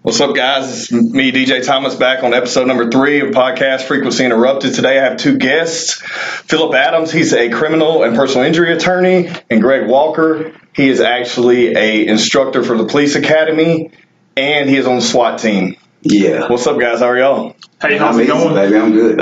What's up, guys? It's me, DJ Thomas, back on episode number 3 of podcast Frequency Interrupted. Today I have 2 guests. Philip Adams, he's a criminal and personal injury attorney, and Greg Walker, he is actually an instructor for the police academy, and he is on the SWAT team. Yeah. What's up, guys? How are y'all? Hey, how's it going? Baby, I'm good.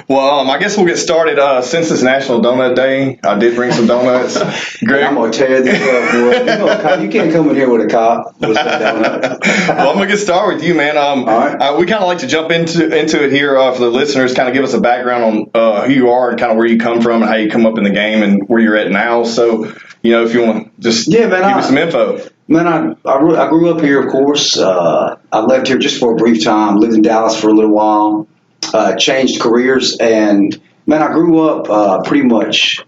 Well, I guess we'll get started. Since it's National Donut Day, I did bring some donuts. Greg, I'm going to tear this up, boy. You can't come in here with a cop with some donuts. Well, I'm going to get started with you, man. All right. We kind of like to jump into it here for the listeners, kind of give us a background on who you are and kind of where you come from and how you come up in the game and where you're at now. So, if you want to just give us some info. Man, I grew up here, of course. I left here just for a brief time, lived in Dallas for a little while, changed careers, and, man, I grew up pretty much,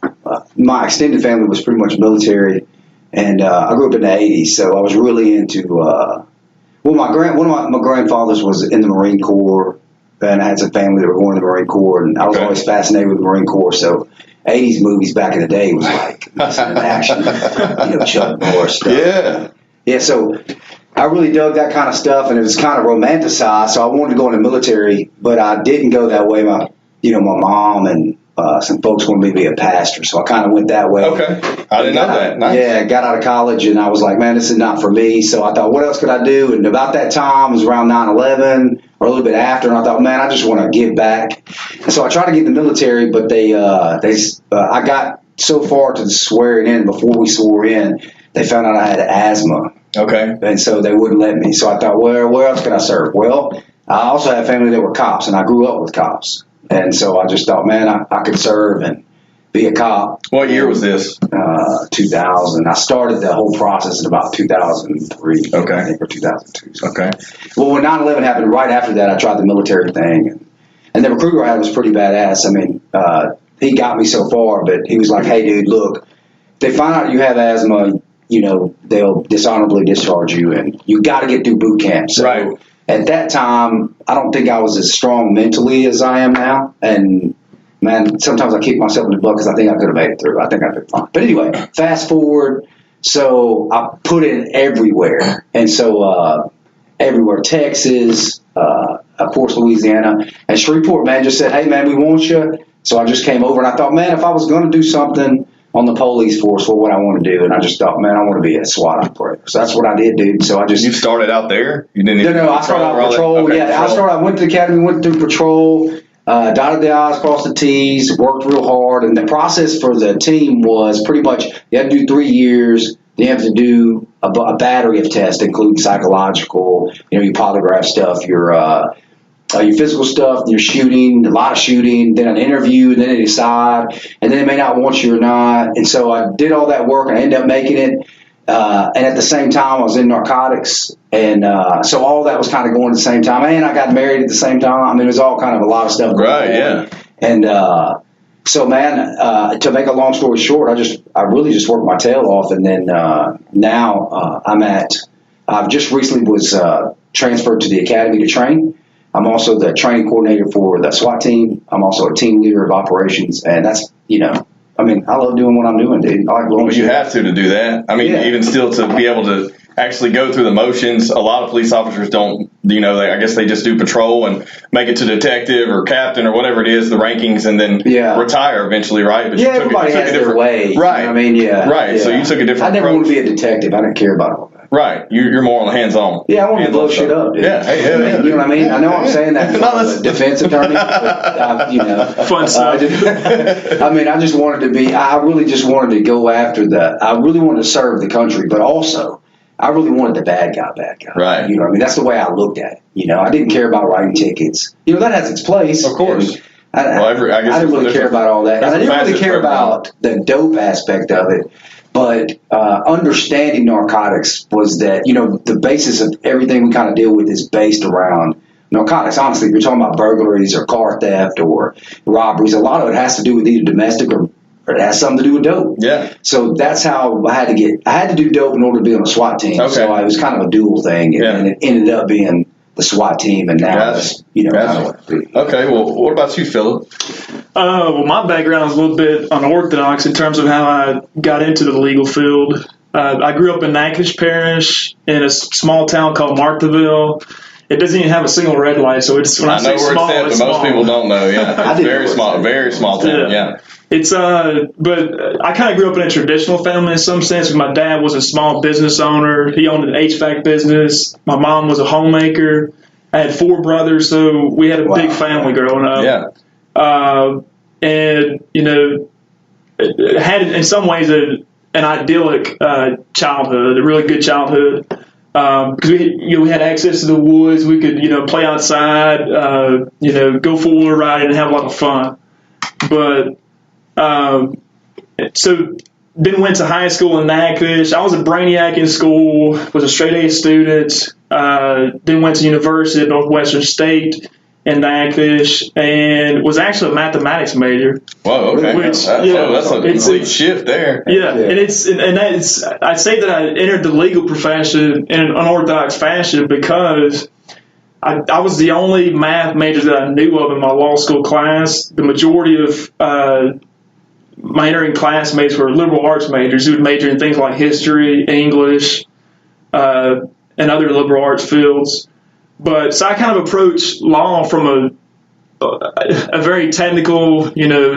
my extended family was pretty much military, and I grew up in the 80s, so I was really into, one of my grandfathers was in the Marine Corps, and I had some family that were going to the Marine Corps, and I was always fascinated with the Marine Corps, so 80s movies back in the day was like action, Chuck Norris stuff. Yeah, so I really dug that kind of stuff, and it was kind of romanticized, so I wanted to go in the military, but I didn't go that way. My mom and some folks wanted me to be a pastor, so I kind of went that way. Okay. I didn't know that. Nice. Yeah, got out of college, and I was like, man, this is not for me, so I thought, what else could I do? And about that time, it was around 9/11, or a little bit after, and I thought, man, I just want to give back. And so I tried to get in the military, but I got so far to swearing in, before we swore in, they found out I had asthma. Okay. And so they wouldn't let me. So I thought, where else could I serve? Well, I also had family that were cops, and I grew up with cops. And so I just thought, man, I could serve and be a cop. What year was this? 2000. I started the whole process in about 2003. Okay. I think, or 2002. So. Okay. Well, when 9/11 happened, right after that, I tried the military thing. And the recruiter I had was pretty badass. I mean, he got me so far, but he was like, hey, dude, look, if they find out you have asthma, they'll dishonorably discharge you, and you got to get through boot camp. So right. At that time, I don't think I was as strong mentally as I am now. And, man, sometimes I kick myself in the butt because I think I could have made it through. I think I'd been fine. But anyway, fast forward. So I put in everywhere. And so everywhere, Texas, of course, Louisiana. And Shreveport, man, just said, hey, man, we want you. So I just came over, and I thought, man, if I was going to do something on the police force, what would I want to do? And I just thought, man, I want to be a SWAT operator. So that's what I did, dude. So I just... You started out there? You didn't even... No, I started out patrol. Okay, yeah, patrol. I went to the academy, went through patrol, dotted the I's, crossed the T's, worked real hard. And the process for the team was pretty much, you had to do 3 years. You have to do a battery of tests, including psychological, your polygraph stuff, your physical stuff, your shooting, a lot of shooting, then an interview, and then they decide, and then they may not want you or not. And so I did all that work, and I ended up making it. And at the same time, I was in narcotics, and so all that was kind of going at the same time. And I got married at the same time. I mean, it was all kind of a lot of stuff going on. Right, yeah. And so, man, to make a long story short, I really just worked my tail off, and then now I've just recently was transferred to the academy to train. I'm also the training coordinator for the SWAT team. I'm also a team leader of operations, and that's, I love doing what I'm doing, dude. I like blowing shit. You have to do that. I mean, even still to be able to actually go through the motions. A lot of police officers don't, I guess they just do patrol and make it to detective or captain or whatever it is, the rankings, and then retire eventually, right? But everybody has their way. Right. Right. Yeah. So you took a different I never want to be a detective. I didn't care about all that. Right. You're more on the hands-on. Yeah, I want to blow shit up, dude. Yeah. You know what I mean? I know I'm saying that as a defense attorney, but, fun stuff. I just wanted to be, I really just wanted to go after I really wanted to serve the country, but also I really wanted the bad guy. Right. You know what I mean? That's the way I looked at it. I didn't care about writing tickets. That has its place. Of course. I didn't really care about all that. And I didn't really care about the dope aspect of it. But understanding narcotics was that, the basis of everything we kind of deal with is based around narcotics. Honestly, if you're talking about burglaries or car theft or robberies, a lot of it has to do with either domestic or it has something to do with dope. Yeah. So that's how I had to do dope in order to be on a SWAT team. Okay. So it was kind of a dual thing. And it ended up being the SWAT team, and now Okay, well, what about you, Philip? Well, my background is a little bit unorthodox in terms of how I got into the legal field. I grew up in Natchitoches Parish in a small town called Marthaville. It doesn't even have a single red light, so it's when I say small, it's small. Most people don't know. Yeah, it's very small town. Yeah. It's but I kind of grew up in a traditional family in some sense. My dad was a small business owner. He owned an HVAC business. My mom was a homemaker. I had 4 brothers, so we had a big family growing up. Yeah. And it had in some ways an idyllic childhood, a really good childhood. Because we had access to the woods, we could play outside, go 4-wheeler riding and have a lot of fun. But so then went to high school in Natchitoches. I was a brainiac in school, was a straight A student. Then went to university at Northwestern State in Natchitoches and was actually a mathematics major. Whoa, okay. That's a complete shift there. Yeah, and I'd say that I entered the legal profession in an unorthodox fashion because I was the only math major that I knew of in my law school class. The majority of my entering classmates were liberal arts majors who would major in things like history, English, and other liberal arts fields. But so I kind of approached law from a very technical,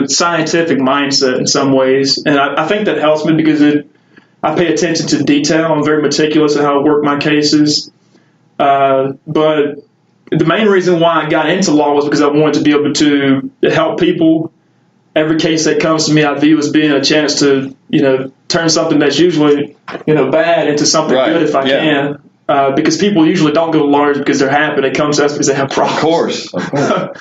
scientific mindset in some ways. And I think that helps me because I pay attention to detail. I'm very meticulous in how I work my cases. But the main reason why I got into law was because I wanted to be able to help people. Every case that comes to me, I view as being a chance to, turn something that's usually, bad into something good if I can. Because people usually don't go to lawyers because they're happy. They come to us because they have problems. Of course.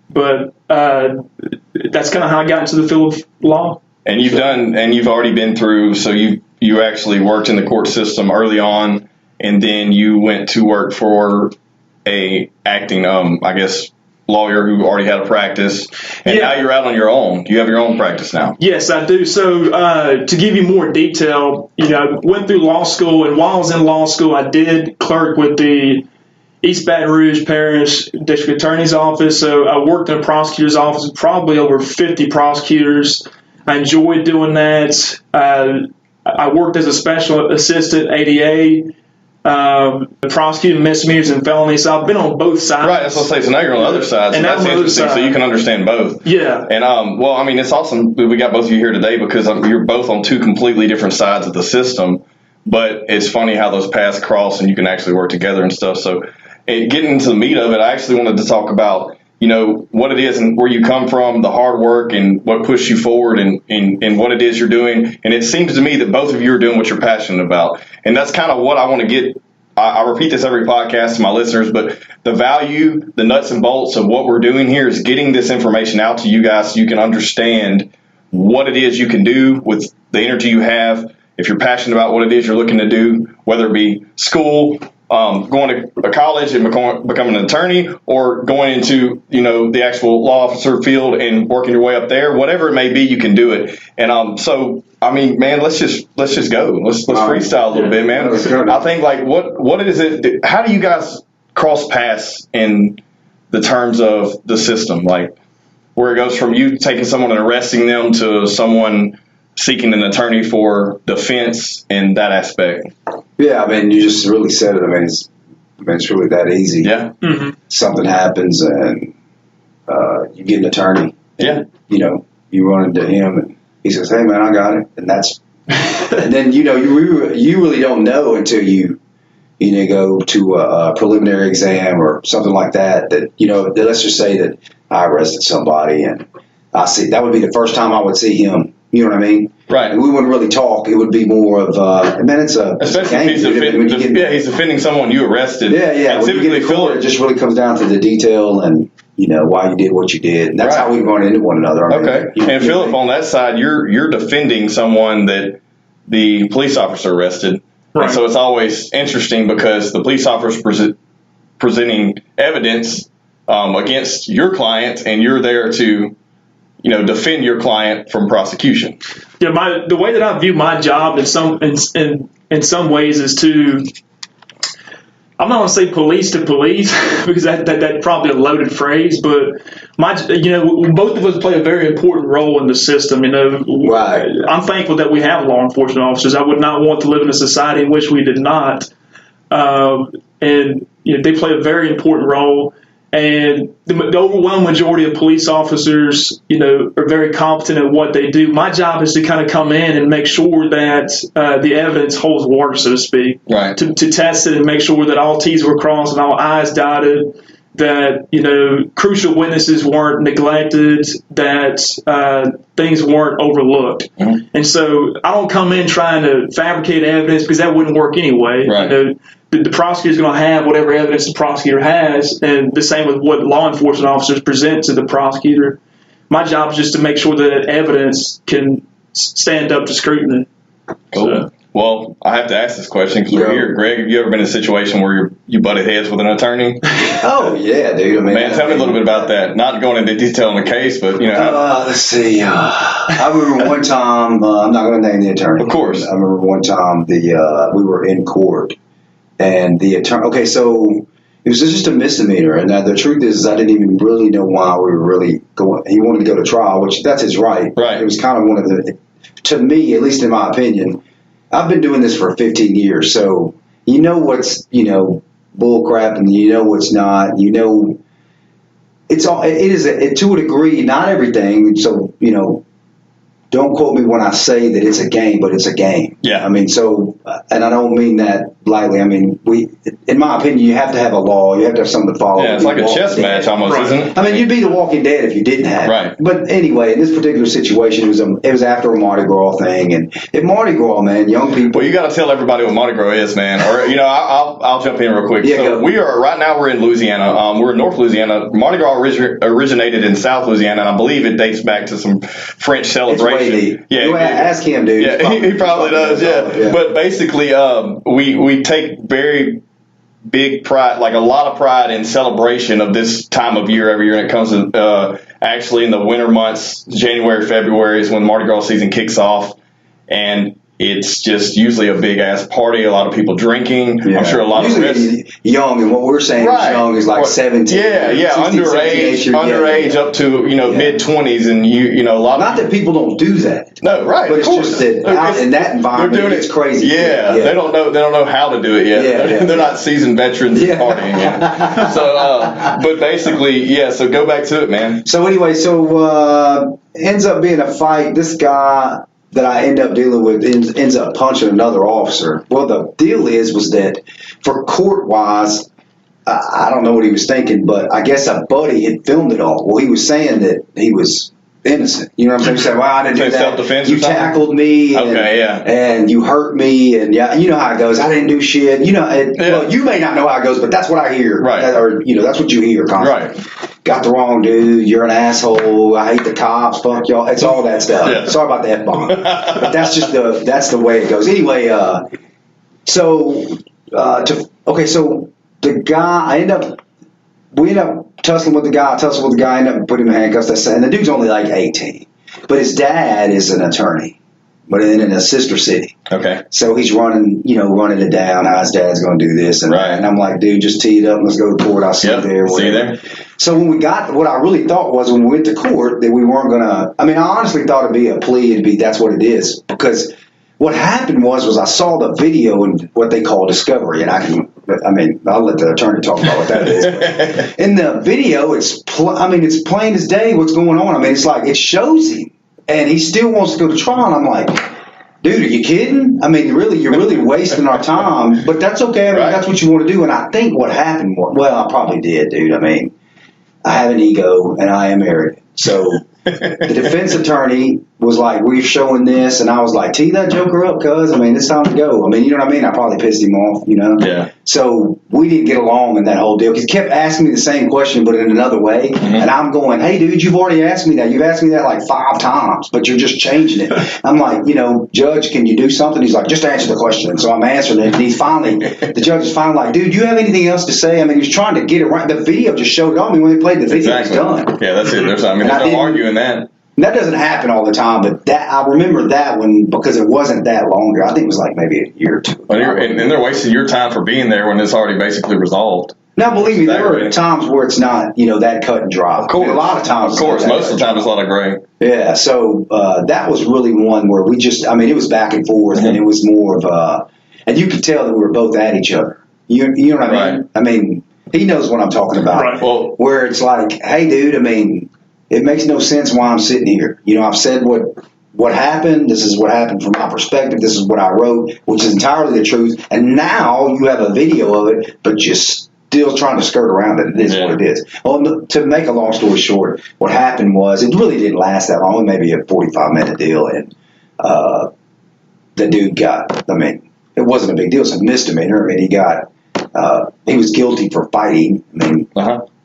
But that's kind of how I got into the field of law. And you've already been through. So you actually worked in the court system early on, and then you went to work for a acting, lawyer who already had a practice, and now you're out on your own. You have your own practice now. Yes, I do. So to give you more detail, I went through law school, and while I was in law school, I did clerk with the East Baton Rouge Parish District Attorney's Office. So I worked in a prosecutor's office with probably over 50 prosecutors. I enjoyed doing that. I worked as a special assistant ADA, prosecuting misdemeanors and felonies. So I've been on both sides. Right, that's what I say. So now you're on the other side. So that's interesting. So you can understand both. Yeah. And it's awesome that we got both of you here today because you're both on 2 completely different sides of the system. But it's funny how those paths cross and you can actually work together and stuff. So getting into the meat of it, I actually wanted to talk about what it is and where you come from, the hard work and what pushed you forward and what it is you're doing. And it seems to me that both of you are doing what you're passionate about. And that's kind of what I want to get. I repeat this every podcast to my listeners, but the value, the nuts and bolts of what we're doing here is getting this information out to you guys so you can understand what it is you can do with the energy you have. If you're passionate about what it is you're looking to do, whether it be school, going to college and becoming an attorney, or going into the actual law officer field and working your way up there, whatever it may be, you can do it. And so I mean, man, let's just go. Let's freestyle a little bit, man. I think what is it? How do you guys cross paths in the terms of the system, like where it goes from you taking someone and arresting them to someone seeking an attorney for defense in that aspect? Yeah, I mean, you just really said it. I mean, it's really that easy. Yeah. Mm-hmm. Something happens and you get an attorney. Yeah. You run into him and he says, "Hey, man, I got it." And and then, you really don't know until you go to a preliminary exam or something like that, let's just say that I arrested somebody and I see, that would be the first time I would see him. You know what I mean? Right. And we wouldn't really talk. It would be more of, especially if he's offending someone you arrested. Yeah. And when you get in court, it just really comes down to the detail and, why you did what you did. And that's how we run into one another. Okay. And Philip, on that side, you're defending someone that the police officer arrested. Right. And so it's always interesting because the police officer presenting evidence against your client, and you're there to defend your client from prosecution. Yeah, the way that I view my job in some ways is to I'm not going to say police to police because that's probably a loaded phrase, but both of us play a very important role in the system. Right. I'm thankful that we have law enforcement officers. I would not want to live in a society in which we did not. And they play a very important role. And the overwhelming majority of police officers, are very competent at what they do. My job is to kind of come in and make sure that the evidence holds water, so to speak. Right. To test it and make sure that all T's were crossed and all I's dotted, that, crucial witnesses weren't neglected, that things weren't overlooked. Mm-hmm. And so I don't come in trying to fabricate evidence because that wouldn't work anyway. Right. The prosecutor's going to have whatever evidence the prosecutor has, and the same with what law enforcement officers present to the prosecutor. My job is just to make sure that evidence can stand up to scrutiny. Cool. So. Well, I have to ask this question because we're here. Greg, have you ever been in a situation where you butted heads with an attorney? Oh, yeah, dude. Man, tell me a little bit about that. Not going into detail in the case, but, let's see. I remember one time, I'm not going to name the attorney. Of course. I remember one time we were in court, and the attorney, okay, so it was just a misdemeanor. And the truth is I didn't even really know why we were really going. He wanted to go to trial, which that's his right. Right. It was kind of one of the, to me, at least in my opinion, I've been doing this for 15 years, so what's, bull crap and what's not. It's all, it is, to a degree, not everything, so, don't quote me when I say that it's a game, but it's a game. Yeah. And I don't mean that lightly. In my opinion, you have to have a law. You have to have something to follow. Yeah, it's like a chess match almost, right. Isn't it? You'd be the Walking Dead if you didn't have it. Right. But anyway, in this particular situation, it was after a Mardi Gras thing. And at Mardi Gras, man, young people. Well, you got to tell everybody what Mardi Gras is, man. Or, I'll jump in real quick. Yeah, so right now we're in Louisiana. We're in North Louisiana. Mardi Gras originated in South Louisiana, and I believe it dates back to some French celebration. Yeah. Ask him, dude. Yeah, he probably does. Yeah. But basically, we take very big pride, like a lot of pride in celebration of this time of year every year. And it comes to actually in the winter months, January, February is when Mardi Gras season kicks off, and it's just usually a big ass party. A lot of people drinking. Yeah. I'm sure a lot usually of risks. Young, and what we're saying is young is like 17. Yeah, 16, underage up to mid 20s, and a lot. Not that people don't do that. No, right. But it's just that out in that environment, it's crazy. Yeah, they don't know how to do it yet. Yeah. They're not seasoned veterans partying yet. So, but basically, so go back to it, man. So anyway, ends up being a fight. This guy that I end up dealing with ends up punching another officer. Well, the deal was that for court-wise, I don't know what he was thinking, but I guess a buddy had filmed it all. Well, he was saying that he was innocent. You know what I'm saying? He said, well, I didn't do that. Self-defense You tackled me. And you hurt me. And you know how it goes. I didn't do shit. Well, you may not know how it goes, but that's what I hear. Right. Or, that's what you hear constantly. Right. Got the wrong dude. You're an asshole. I hate the cops. Fuck y'all. It's all that stuff. Yeah. Sorry about the F-bomb. But that's just that's the way it goes. Anyway, so the guy, we end up tussling with the guy, end up putting him in handcuffs. And the dude's only like 18. But his dad is an attorney, but in a sister city. Okay. So he's running it down. How his dad's going to do this. And, and I'm like, dude, just tee it up. Let's go to court. I'll see you there. See you there. So when what I really thought was when we went to court that we weren't going to, I honestly thought it'd be a plea. That's what it is. Because what happened was I saw the video and what they call discovery. And I'll let the attorney talk about what that is. But in the video, it's plain as day what's going on. It's like it shows him. And he still wants to go to trial. And I'm like, dude, are you kidding? Really, you're really wasting our time. But that's okay. That's what you want to do. And I think what happened I probably did, dude. I have an ego and I am arrogant. So the defense attorney was like, we're showing this. And I was like, tee that joker up, cuz. It's time to go. You know what I mean? I probably pissed him off, Yeah. So we didn't get along in that whole deal. He kept asking me the same question, but in another way. Mm-hmm. And I'm going, hey, dude, you've already asked me that. You've asked me that like 5 times, but you're just changing it. I'm like, Judge, can you do something? He's like, just answer the question. So I'm answering it. And the judge is finally like, dude, do you have anything else to say? He was trying to get it right. The video just showed it on me when they played the video. Exactly. It's done. Yeah, that's it. There's no arguing that. And that doesn't happen all the time, but I remember that one because it wasn't that long ago. I think it was like maybe a year or two. And they're wasting your time for being there when it's already basically resolved. Now, believe me, there are times where it's not, that cut and dry. Of course. A lot of times. Of course. Most of the time it's a lot of gray. Yeah. So that was really one where we just, it was back and forth, and it was more of and you could tell that we were both at each other. You know what I mean? Right. I mean, he knows what I'm talking about. Right. Well, where it's like, hey, dude, it makes no sense why I'm sitting here. I've said what happened. This is what happened from my perspective. This is what I wrote, which is entirely the truth. And now you have a video of it, but just still trying to skirt around it. It is what it is. Well, to make a long story short, what happened was it really didn't last that long, maybe a 45-minute deal. And the dude got, it wasn't a big deal. It's a misdemeanor. He was guilty for fighting.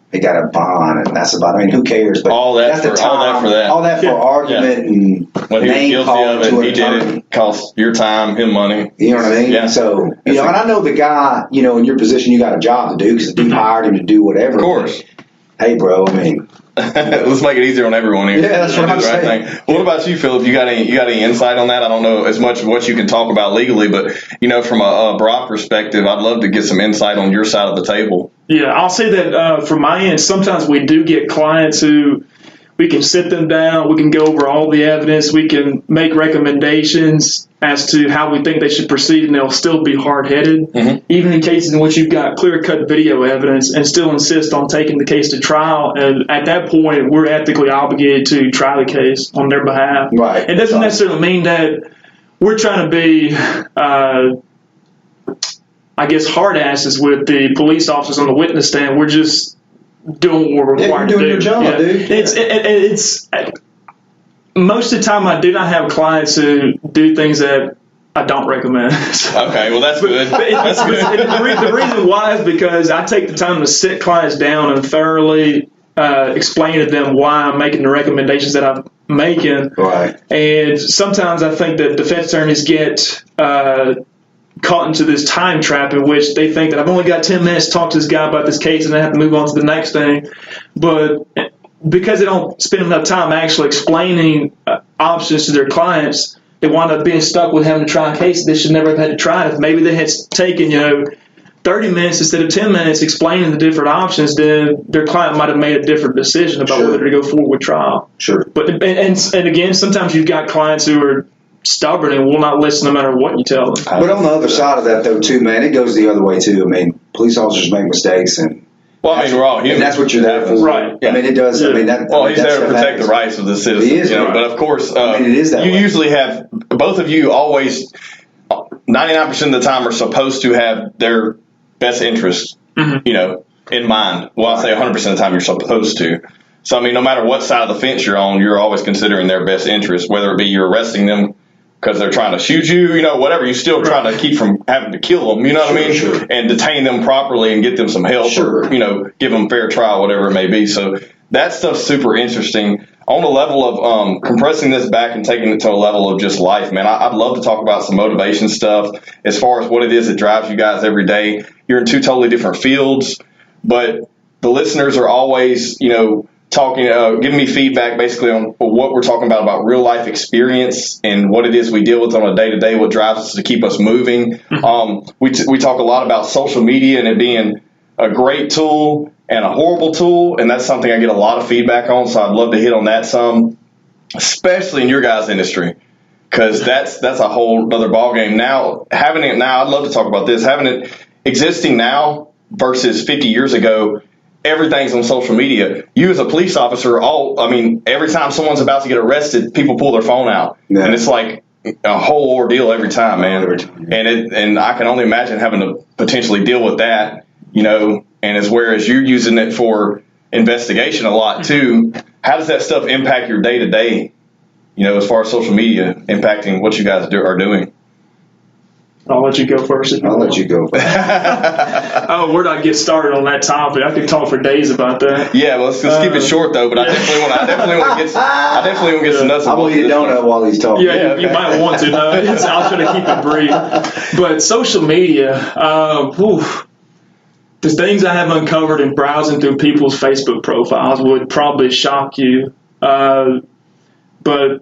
He got a bond, and that's about. Who cares? But all that for argument and when he was name guilty calling of it, to he did it. Cost your time, him money. You know what I mean? Yeah. So and I know the guy. In your position, you got a job to do because the dude hired him to do whatever. Of course. Hey, bro. Let's make it easier on everyone here. Yeah, that's what I'm saying. What about you, Philip? You got any insight on that? I don't know as much of what you can talk about legally, but from a broad perspective, I'd love to get some insight on your side of the table. Yeah, I'll say that from my end, sometimes we do get clients who we can sit them down, we can go over all the evidence, we can make recommendations as to how we think they should proceed, and they'll still be hard-headed, even in cases in which you've got clear-cut video evidence, and still insist on taking the case to trial. And at that point, we're ethically obligated to try the case on their behalf. Right. It doesn't necessarily mean that we're trying to be hard asses with the police officers on the witness stand. We're just doing what we're required to do. You're doing your job, dude. It's most of the time I do not have clients who do things that I don't recommend. Okay, well that's good. That's good. The reason why is because I take the time to sit clients down and thoroughly explain to them why I'm making the recommendations that I'm making. Right. And sometimes I think that defense attorneys get caught into this time trap in which they think that I've only got 10 minutes to talk to this guy about this case and I have to move on to the next thing. But because they don't spend enough time actually explaining options to their clients, they wind up being stuck with having to try a case they should never have had to try. If maybe they had taken, 30 minutes instead of 10 minutes explaining the different options, then their client might have made a different decision about whether to go forward with trial. Sure. But and again, sometimes you've got clients who are stubborn and will not listen no matter what you tell them. But on the other side of that, though, too, man, it goes the other way, too. Police officers make mistakes, and we're all human. And that's what you're there for. Right. Yeah. It does. Yeah. He's there to protect the rights of the citizens. He is, right. But of course, it is that you way. usually have, both of you always, 99% of the time are supposed to have their best interest, in mind. Well, I say 100% of the time you're supposed to. So, no matter what side of the fence you're on, you're always considering their best interest, whether it be you're arresting them because they're trying to shoot you, whatever. You're still trying to keep from having to kill them, Sure. and detain them properly and get them some help, or, give them fair trial, whatever it may be. So that stuff's super interesting. On the level of compressing this back and taking it to a level of just life, man, I'd love to talk about some motivation stuff as far as what it is that drives you guys every day. You're in two totally different fields, but the listeners are always, talking, giving me feedback basically on what we're talking about real life experience and what it is we deal with on a day to day, what drives us to keep us moving. We talk a lot about social media and it being a great tool and a horrible tool, and that's something I get a lot of feedback on. So I'd love to hit on that some, especially in your guys' industry, because that's a whole other ballgame. Now, having it now, I'd love to talk about this. Having it existing now versus 50 years ago. Everything's on social media. You as a police officer, every time someone's about to get arrested, people pull their phone out. Yeah. And it's like a whole ordeal every time, man. And I can only imagine having to potentially deal with that, and whereas you're using it for investigation a lot too. How does that stuff impact your day to day, as far as social media impacting what you guys are doing? I'll let you go first. I'll let you go first. Where do I get started on that topic? I could talk for days about that. Yeah, well, let's keep it short though. But I definitely want to get some nuts. I'll eat a donut while he's talking. Yeah, you might want to. No, I'll try to keep it brief. But social media, the things I have uncovered in browsing through people's Facebook profiles would probably shock you. but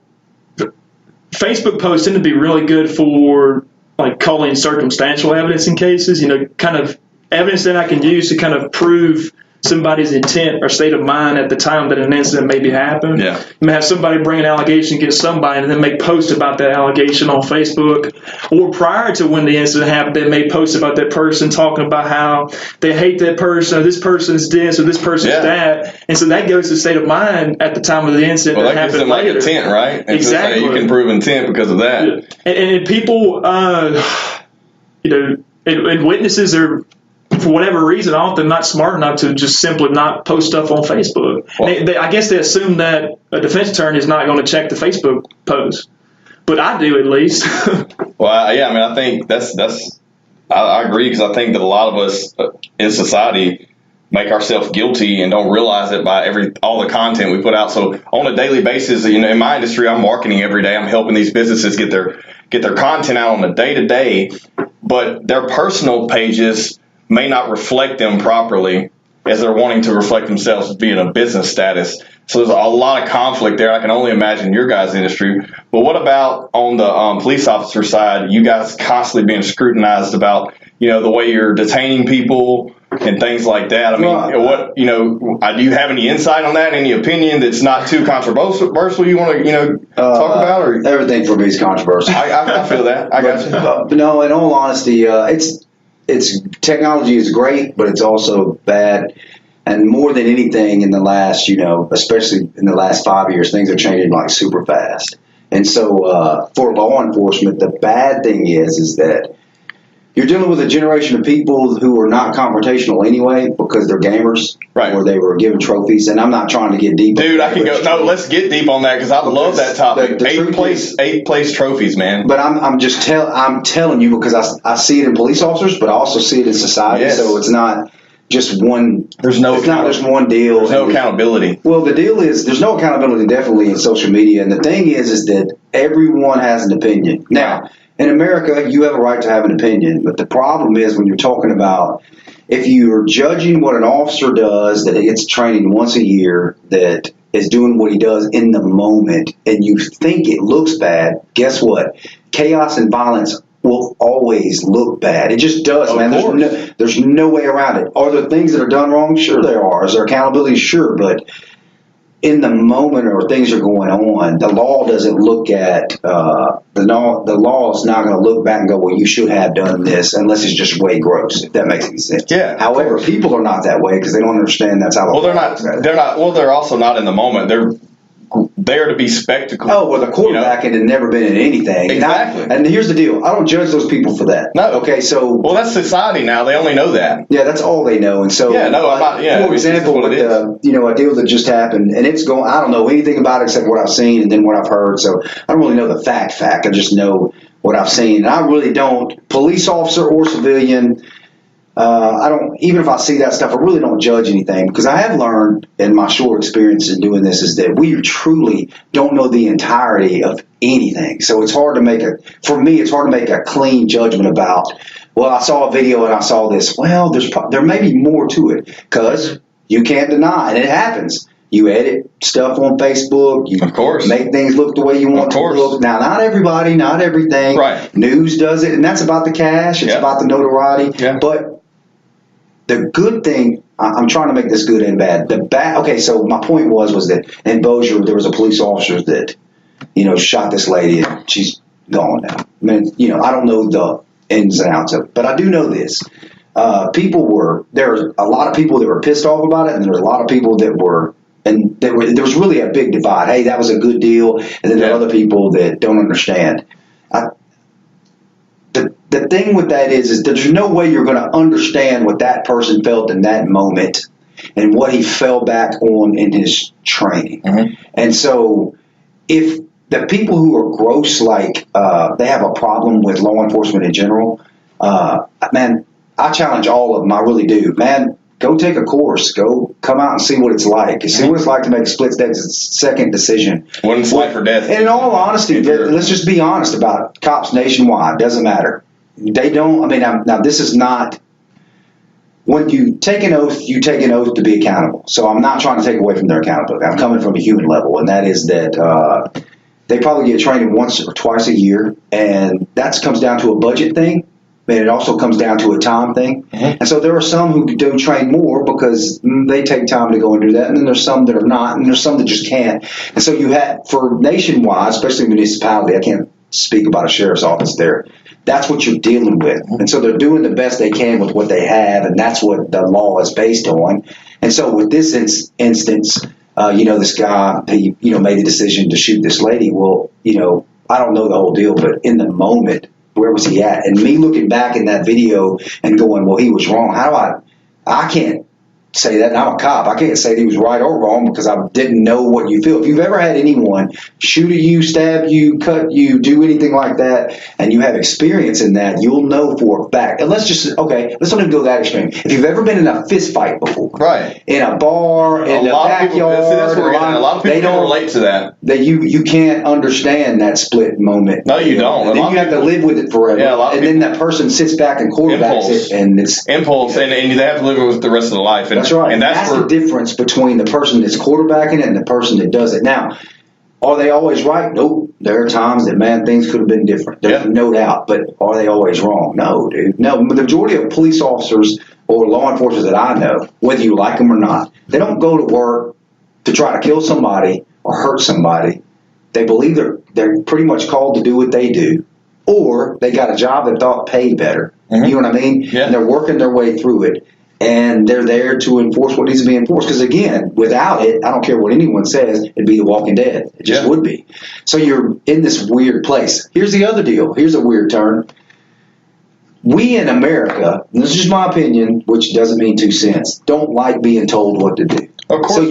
Facebook posts tend to be really good for like calling circumstantial evidence in cases, kind of evidence that I can use to kind of prove somebody's intent or state of mind at the time that an incident maybe happened. Yeah. You may have somebody bring an allegation against somebody and then make posts about that allegation on Facebook. Or prior to when the incident happened, they may post about that person talking about how they hate that person, or this person's this, or this person's that. And so that goes to state of mind at the time of the incident Well, that that gives happened them like later. intent, right? And Exactly. So you can prove intent because of that. And people, and witnesses are, for whatever reason, often not smart enough to just simply not post stuff on Facebook. Well, I guess they assume that a defense attorney is not going to check the Facebook post, but I do at least. Well, I think I agree, because I think that a lot of us in society make ourselves guilty and don't realize it by all the content we put out. So on a daily basis, in my industry, I'm marketing every day. I'm helping these businesses get their content out on a day-to-day, but their personal pages may not reflect them properly as they're wanting to reflect themselves as being a business status. So there's a lot of conflict there. I can only imagine your guys' industry. But what about on the police officer side? You guys constantly being scrutinized about, the way you're detaining people and things like that. I mean, do you have any insight on that? Any opinion that's not too controversial you want to, talk about? Or Everything for me is controversial. I feel that. I got you. But no, in all honesty, it's technology is great, but it's also bad. And more than anything in the last, especially in the last 5 years, things are changing like super fast. And so for law enforcement, the bad thing is that you're dealing with a generation of people who are not confrontational anyway because they're gamers, right? Or they were given trophies. And I'm not trying to get deep. Dude, I can go. No, let's get deep on that because I love that topic. Eighth place trophies, man. But I'm telling you because I see it in police officers, but I also see it in society. Yes. So it's not just one. It's not just one deal. There's no accountability. Well, the deal is there's no accountability definitely in social media, and the thing is that everyone has an opinion now. In America, you have a right to have an opinion, but the problem is when you're talking about if you're judging what an officer does that gets training once a year that is doing what he does in the moment and you think it looks bad, guess what? Chaos and violence will always look bad. It just does, man. There's no way around it. Are there things that are done wrong? Sure there are. Is there accountability? Sure, but in the moment or things are going on, the law doesn't look at the law is not going to look back and go, well, you should have done this, unless it's just way gross. If that makes any sense. Yeah. However, people are not that way because they don't understand that's how. They're not. Well, they're also not in the moment. They're there to be spectacle. Oh, well, the quarterback had never been in anything. Exactly. And here's the deal. I don't judge those people for that. No. Okay, so. Well, that's society now. They only know that. Yeah, that's all they know. And so. Yeah, no, I'm not. Yeah. For example, with a deal that just happened, and it's going. I don't know anything about it except what I've seen and then what I've heard. So I don't really know the fact. I just know what I've seen. And I really don't. Police officer or civilian. I don't, even if I see that stuff, I really don't judge anything because I have learned in my short experience in doing this is that we truly don't know the entirety of anything. So it's hard to for me, it's hard to make a clean judgment about, well, I saw a video and I saw this. Well, there may be more to it because you can't deny it. It happens. You edit stuff on Facebook. You of course. Make things look the way you want to look. Now, not everybody, not everything. Right. News does it, and that's about the cash. It's about the notoriety. Yeah. But the good thing, I'm trying to make this good and bad. Okay, so my point was that in Bossier there was a police officer that, shot this lady and she's gone now. I mean, I don't know the ins and outs of it, but I do know this. There were a lot of people that were pissed off about it, and there were a lot of people that were, and there was really a big divide. Hey, that was a good deal, and then there are other people that don't understand. The thing with that is that there's no way you're going to understand what that person felt in that moment and what he fell back on in his training. Mm-hmm. And so if the people who are gross, like they have a problem with law enforcement in general, man, I challenge all of them. I really do. Man, go take a course. Go come out and see what it's like. See what it's like to make a split-second decision. When it's life or death. And in all honesty, let's just be honest about cops nationwide. Doesn't matter. They don't. I mean, now this is not. When you take an oath to be accountable. So I'm not trying to take away from their accountability. I'm coming from a human level, and that is that They probably get training once or twice a year, and that comes down to a budget thing. And it also comes down to a time thing. Mm-hmm. And so there are some who do train more because they take time to go and do that. And then there's some that are not, and there's some that just can't. And so you have, for nationwide, especially municipality, I can't speak about a sheriff's office there. That's what you're dealing with. And so they're doing the best they can with what they have, and that's what the law is based on. And so with this instance, this guy, he, made the decision to shoot this lady. Well, I don't know the whole deal, but in the moment, where was he at? And me looking back in that video and going, well, he was wrong. I can't say that. And I'm a cop. I can't say that he was right or wrong because I didn't know what you feel. If you've ever had anyone shoot at you, stab you, cut you, do anything like that, and you have experience in that, you'll know for a fact. And let's not even go that extreme. If you've ever been in a fist fight before, right, in a bar, in a backyard, a lot of people don't relate to that. That you can't understand that split moment. No, you don't. And then you have to live with it forever. Yeah, then that person sits back and quarterbacks it, and it's impulse, and they have to live with it the rest of their life. And that's right. And that's the difference between the person that's quarterbacking it and the person that does it. Now, are they always right? Nope. There are times that, things could have been different. There's no doubt. But are they always wrong? No, dude. No. The majority of police officers or law enforcement that I know, whether you like them or not, they don't go to work to try to kill somebody or hurt somebody. They believe they're pretty much called to do what they do. Or they got a job they thought paid better. Mm-hmm. You know what I mean? Yeah. And they're working their way through it. And they're there to enforce what needs to be enforced. Because, again, without it, I don't care what anyone says, it'd be The Walking Dead. It just would be. So you're in this weird place. Here's the other deal. Here's a weird turn. We in America, and this is just my opinion, which doesn't mean 2 cents, don't like being told what to do. Of course so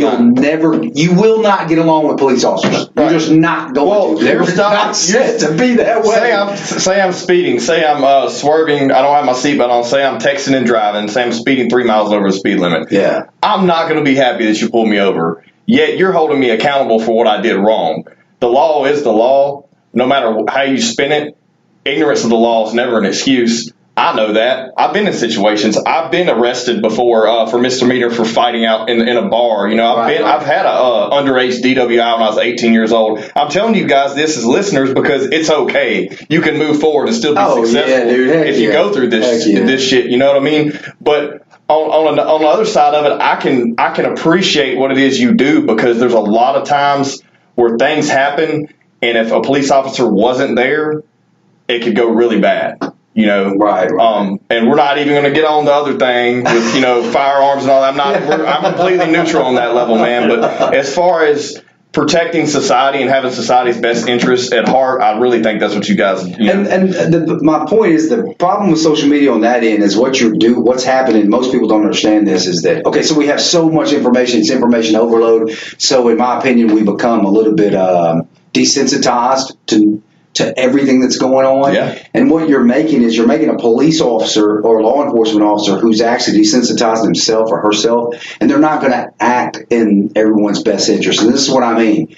you will not get along with police officers. You're just not going to. They're not set to be that way. Say I'm speeding. Say I'm swerving. I don't have my seatbelt on. Say I'm texting and driving. Say I'm speeding 3 miles over the speed limit. Yeah. I'm not going to be happy that you pull me over. Yet you're holding me accountable for what I did wrong. The law is the law. No matter how you spin it, ignorance of the law is never an excuse. I know that. I've been in situations. I've been arrested before for misdemeanor for fighting out in a bar. I've had a underage DWI when I was 18 years old. I'm telling you guys this as listeners because it's okay. You can move forward and still be successful if you go through this shit. You know what I mean? But on the other side of it, I can appreciate what it is you do because there's a lot of times where things happen, and if a police officer wasn't there, it could go really bad. Right. And we're not even going to get on the other thing with, firearms and all that. I'm completely neutral on that level, man. But as far as protecting society and having society's best interests at heart, I really think that's what you guys. My point is the problem with social media on that end is what's happening. Most people don't understand this is that so we have so much information. It's information overload. So in my opinion, we become a little bit desensitized to everything that's going on. Yeah. And what you're making a police officer or a law enforcement officer who's actually desensitized himself or herself, and they're not going to act in everyone's best interest. And this is what I mean.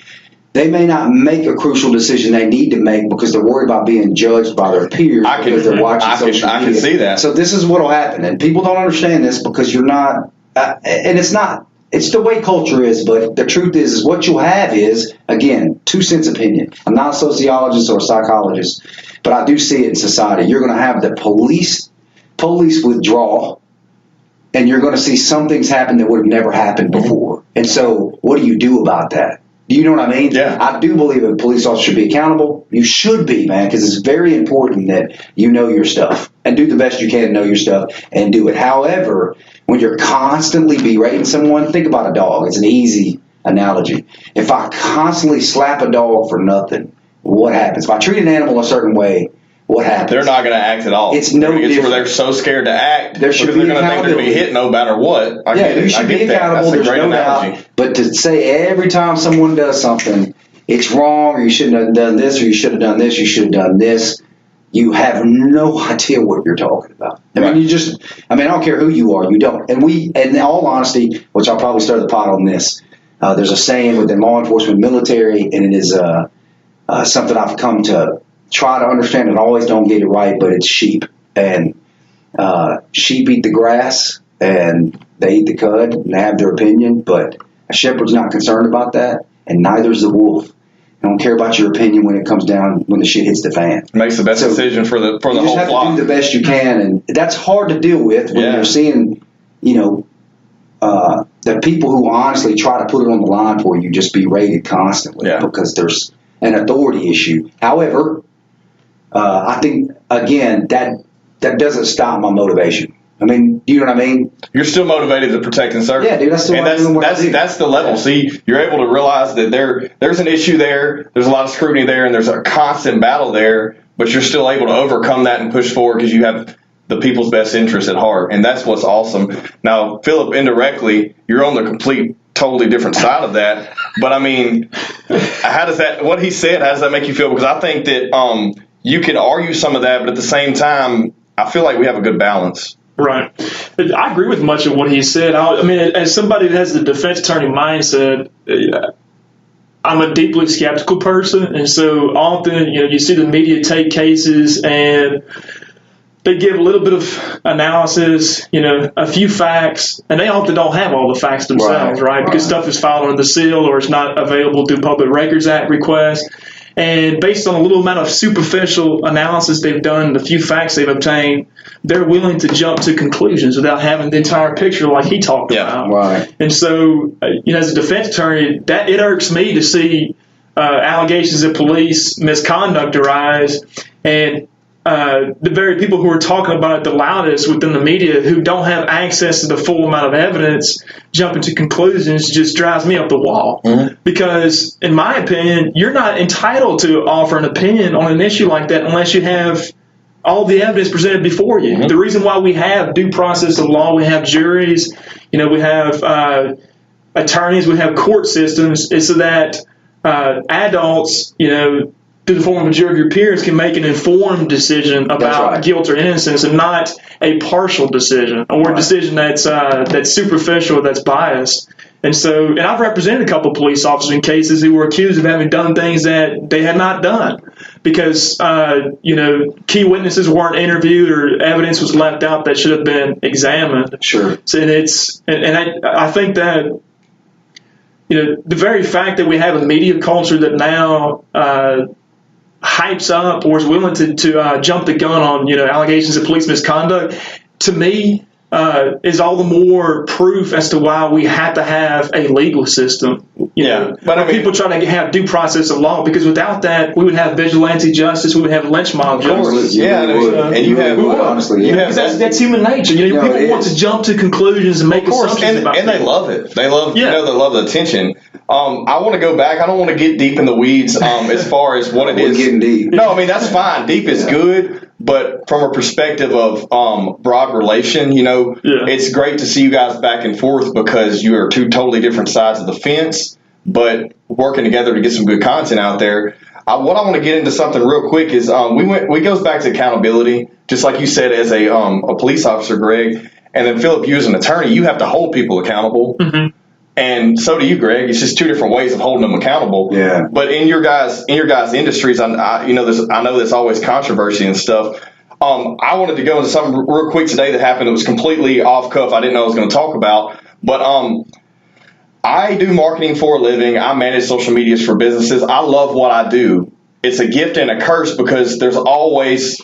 They may not make a crucial decision they need to make because they're worried about being judged by their peers because they're watching social media. I can see that. So this is what will happen. And people don't understand this because you're not and it's not. It's the way culture is, but the truth is what you'll have is, again, 2 cents opinion. I'm not a sociologist or a psychologist, but I do see it in society. You're going to have the police withdraw, and you're going to see some things happen that would have never happened before. And so what do you do about that? Do you know what I mean? Yeah. I do believe a police officer should be accountable. You should be, man, because it's very important that you know your stuff and do the best you can to know your stuff and do it. However, when you're constantly berating someone, think about a dog. It's an easy analogy. If I constantly slap a dog for nothing, what happens? If I treat an animal a certain way, what happens? They're not going to act at all. It's no different. Where they're so scared to act. There should be they're going to think they're going to be hit no matter what. You should be accountable. There's no doubt. But to say every time someone does something, it's wrong, or you shouldn't have done this, or you should have done this, you should have done this, you have no idea what you're talking about. I don't care who you are, you don't. And in all honesty, which I'll probably start the pot on this, there's a saying within law enforcement, military, and it is something I've come to try to understand and always don't get it right, but it's sheep. And sheep eat the grass and they eat the cud and they have their opinion, but a shepherd's not concerned about that, and neither is the wolf. And I don't care about your opinion when it comes down, when the shit hits the fan. Makes the best decision for the You whole just have flock. to do the best you can, and that's hard to deal with when Yeah. you're seeing, the people who honestly try to put it on the line for you just be rated constantly Yeah. because there's an authority issue. However, I think again that doesn't stop my motivation. I mean, you know what I mean? You're still motivated to protect and serve. Yeah, dude, that's still and why I'm doing what I do. that's the level. Yeah. See, you're able to realize that there's an issue there. There's a lot of scrutiny there, and there's a constant battle there. But you're still able to overcome that and push forward because you have the people's best interest at heart, and that's what's awesome. Now, Philip, indirectly, you're on the complete, totally different side of that. But I mean, how does that? What he said, how does that make you feel? Because I think that you can argue some of that, but at the same time, I feel like we have a good balance. Right. I agree with much of what he said. I mean, as somebody that has the defense attorney mindset, I'm a deeply skeptical person, and so often, you see the media take cases and they give a little bit of analysis, a few facts, and they often don't have all the facts themselves, right? Because stuff is filed under the seal or it's not available through Public Records Act requests. And based on a little amount of superficial analysis they've done, the few facts they've obtained, they're willing to jump to conclusions without having the entire picture like he talked about. Right. And so, as a defense attorney, that it irks me to see allegations of police misconduct arise, and the very people who are talking about it the loudest within the media, who don't have access to the full amount of evidence, jumping to conclusions just drives me up the wall. Mm-hmm. Because, in my opinion, you're not entitled to offer an opinion on an issue like that unless you have all the evidence presented before you. Mm-hmm. The reason why we have due process of law, we have juries, we have attorneys, we have court systems, is so that adults, through the form of a jury of your peers, can make an informed decision about guilt or innocence, and not a partial decision or a decision that's superficial, that's biased. And I've represented a couple of police officers in cases who were accused of having done things that they had not done because key witnesses weren't interviewed or evidence was left out that should have been examined. Sure. So I think that the very fact that we have a media culture that now hypes up or is willing to jump the gun on allegations of police misconduct, to me, is all the more proof as to why we have to have a legal system. But people try to have due process of law, because without that, we would have vigilante justice, we would have lynch mob justice. Honestly, that's human nature. People want to jump to conclusions and make assumptions about and they love it. They love they love the attention. I want to go back. I don't want to get deep in the weeds as far as what it is. Getting deep. No, I mean that's fine. Deep is good. But from a perspective of broad relation, it's great to see you guys back and forth because you are two totally different sides of the fence, but working together to get some good content out there. What I want to get into something real quick is we goes back to accountability, just like you said as a police officer, Greg, and then Philip, you as an attorney, you have to hold people accountable. Mm-hmm. And so do you, Greg. It's just two different ways of holding them accountable. Yeah. But in your guys' industries, I know there's always controversy and stuff. I wanted to go into something real quick today that happened that was completely off cuff. I didn't know I was going to talk about, but I do marketing for a living. I manage social medias for businesses. I love what I do. It's a gift and a curse because there's always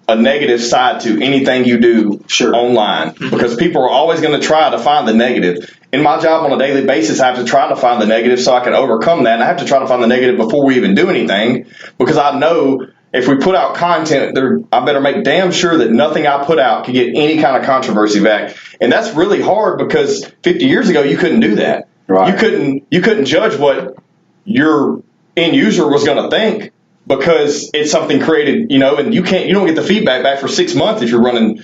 a negative side to anything you do online, because people are always going to try to find the negative. In my job on a daily basis, I have to try to find the negative so I can overcome that. And I have to try to find the negative before we even do anything, because I know if we put out content, I better make damn sure that nothing I put out can get any kind of controversy back. And that's really hard because 50 years ago, you couldn't do that. Right. You couldn't judge what your end user was going to think, because it's something created, and you don't get the feedback back for 6 months if you're running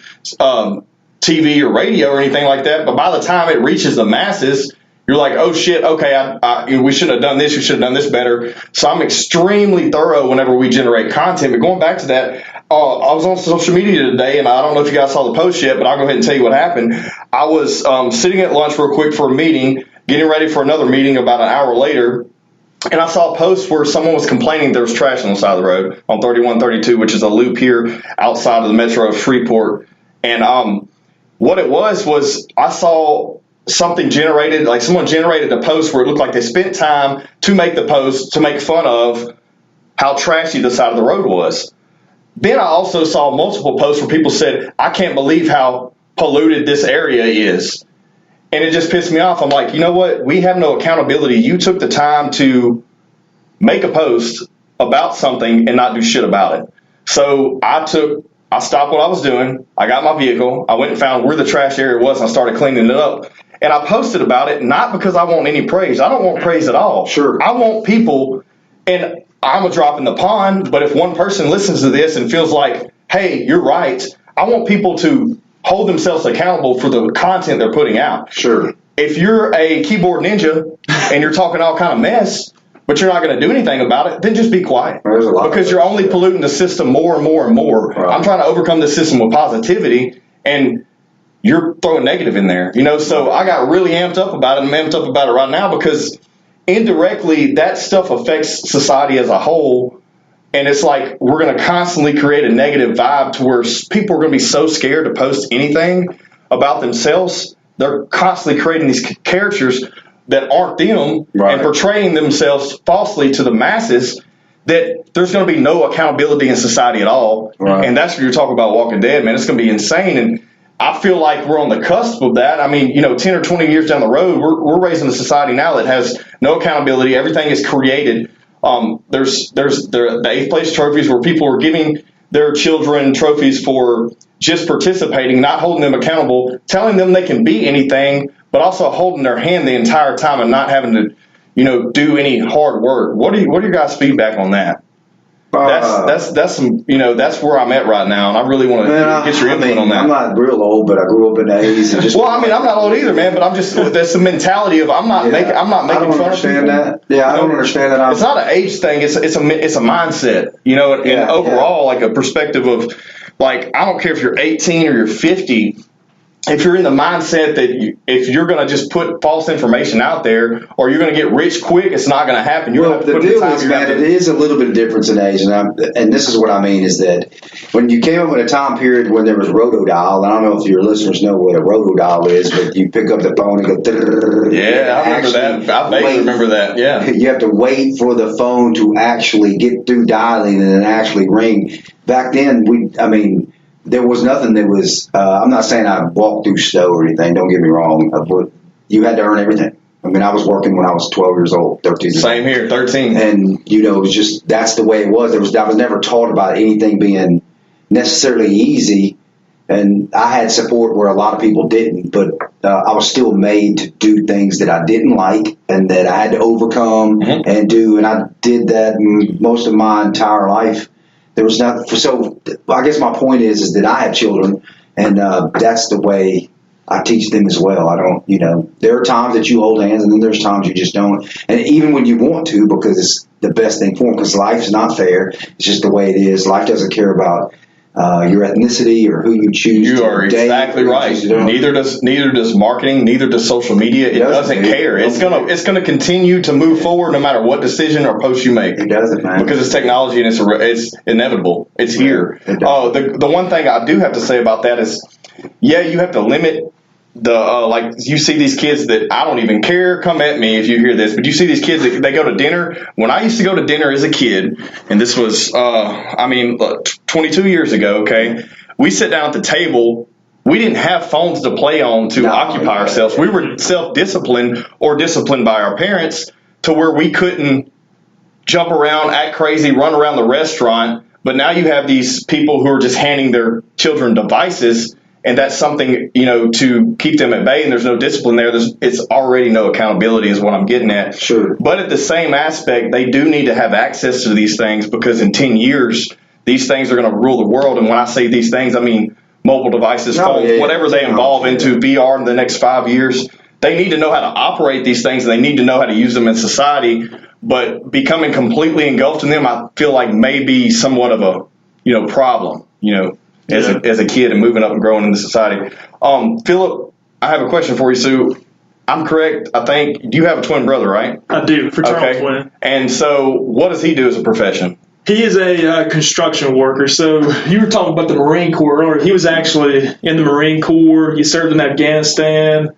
TV or radio or anything like that. But by the time it reaches the masses, you're like, oh shit, okay, we should have done this, we should have done this better. So I'm extremely thorough whenever we generate content. But going back to that, I was on social media today, and I don't know if you guys saw the post yet, but I'll go ahead and tell you what happened. I was sitting at lunch real quick for a meeting, getting ready for another meeting about an hour later, and I saw a post where someone was complaining there was trash on the side of the road on 3132, which is a loop here outside of the metro of Freeport. And what it was I saw something generated, like someone generated a post where it looked like they spent time to make the post to make fun of how trashy the side of the road was. Then I also saw multiple posts where people said, I can't believe how polluted this area is. And it just pissed me off. I'm like, you know what? We have no accountability. You took the time to make a post about something and not do shit about it. So I stopped what I was doing. I got my vehicle. I went and found where the trash area was and I started cleaning it up. And I posted about it, not because I want any praise. I don't want praise at all. Sure. I want people, and I'm a drop in the pond, but if one person listens to this and feels like, hey, you're right, I want people to hold themselves accountable for the content they're putting out. Sure. If you're a keyboard ninja and you're talking all kind of mess, but you're not going to do anything about it, then just be quiet. There's a lot because you're only polluting the system more and more and more. Right. I'm trying to overcome the system with positivity, and you're throwing negative in there. So I got really amped up about it. I'm amped up about it right now because indirectly that stuff affects society as a whole. And it's like we're going to constantly create a negative vibe to where people are going to be so scared to post anything about themselves. They're constantly creating these characters that aren't them right. and portraying themselves falsely to the masses that there's going to be no accountability in society at all. Right. And that's what you're talking about Walking Dead, man. It's going to be insane. And I feel like we're on the cusp of that. I mean, 10 or 20 years down the road, we're raising a society now that has no accountability. Everything is created. There's the 8th place trophies where people are giving their children trophies for just participating, not holding them accountable, telling them they can be anything, but also holding their hand the entire time and not having to, do any hard work. What are your guys' feedback on that? That's some, that's where I'm at right now, and I really want to get your input on that. I'm not real old, but I grew up in the 80s. And well, I'm not old either, man. But I'm just that's the mentality of I'm not making fun of people. That. Yeah, I don't understand that. It's not an age thing. It's a mindset. And overall, like a perspective of like I don't care if you're 18 or you're 50. If you're in the mindset that if you're going to just put false information out there or you're going to get rich quick, it's not going to happen. You're the deal is, man, it is a little bit of difference in age. And this is what I mean is that when you came up in a time period when there was rotodial, I don't know if your listeners know what a rotodial is, but you pick up the phone and go. Yeah, I remember that. I vaguely remember that, yeah. You have to wait for the phone to actually get through dialing and then actually ring. Back then, there was nothing that was, I'm not saying I walked through snow or anything, don't get me wrong, but you had to earn everything. I was working when I was 12 years old, 13 years old. Same here, 13. And, it was just, that's the way it was. I was never taught about anything being necessarily easy. And I had support where a lot of people didn't, but I was still made to do things that I didn't like and that I had to overcome and do. And I did that most of my entire life. There was not, so I guess my point is that I have children, and that's the way I teach them as well. I don't, there are times that you hold hands, and then there's times you just don't. And even when you want to, because it's the best thing for them, because life's not fair. It's just the way it is. Life doesn't care about your ethnicity or who you choose to date. You are exactly right. Neither does marketing, neither does social media. It doesn't care. It's gonna continue to move forward no matter what decision or post you make. It doesn't, man. Because it's technology and it's inevitable. It's here. The one thing I do have to say about that is, you have to limit the like you see these kids that I don't even care. Come at me if you hear this, but you see these kids that they go to dinner. When I used to go to dinner as a kid, and this was 22 years ago. Okay, we sit down at the table. We didn't have phones to play on to occupy ourselves. We were self-disciplined or disciplined by our parents to where we couldn't jump around, act crazy, run around the restaurant. But now you have these people who are just handing their children devices. And that's something, to keep them at bay, and there's no discipline there. It's already no accountability is what I'm getting at. Sure. But at the same aspect, they do need to have access to these things because in 10 years, these things are going to rule the world. And when I say these things, I mean mobile devices, phones, whatever they evolve into VR in the next 5 years. They need to know how to operate these things, and they need to know how to use them in society. But becoming completely engulfed in them, I feel like may be somewhat of a, problem, as a kid and moving up and growing into society. Philip, I have a question for you. So I'm correct, I think. You have a twin brother, right? I do, fraternal twin. And so what does he do as a profession? He is a construction worker. So you were talking about the Marine Corps earlier. He was actually in the Marine Corps. He served in Afghanistan.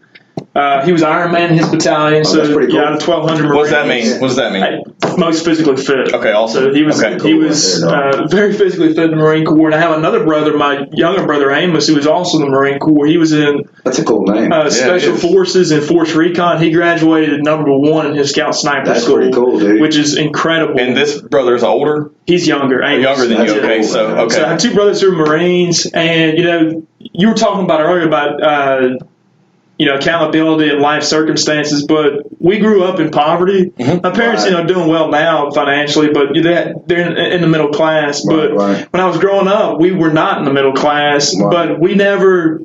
He was Iron Man in his battalion, so that's pretty cool. yeah, out of 1,200 Marines. What does that mean? What does that mean? Most physically fit. Okay, awesome. So he was Okay, he was very physically fit in the Marine Corps. And I have another brother, my younger brother Amos, who was also in the Marine Corps. He was in That's a cool name. Special Forces and Force Recon. He graduated #1 in his Scout Sniper That's School, pretty cool, dude. which is incredible. And this brother's older? He's younger. Amos. Younger than you. That's Okay, cool, so, man. okay. So I have two brothers who are Marines, and you were talking about earlier about accountability and life circumstances, but we grew up in poverty. Mm-hmm. My parents, Right. doing well now financially, but they're in the middle class. But Right. when I was growing up, we were not in the middle class, Right. but we never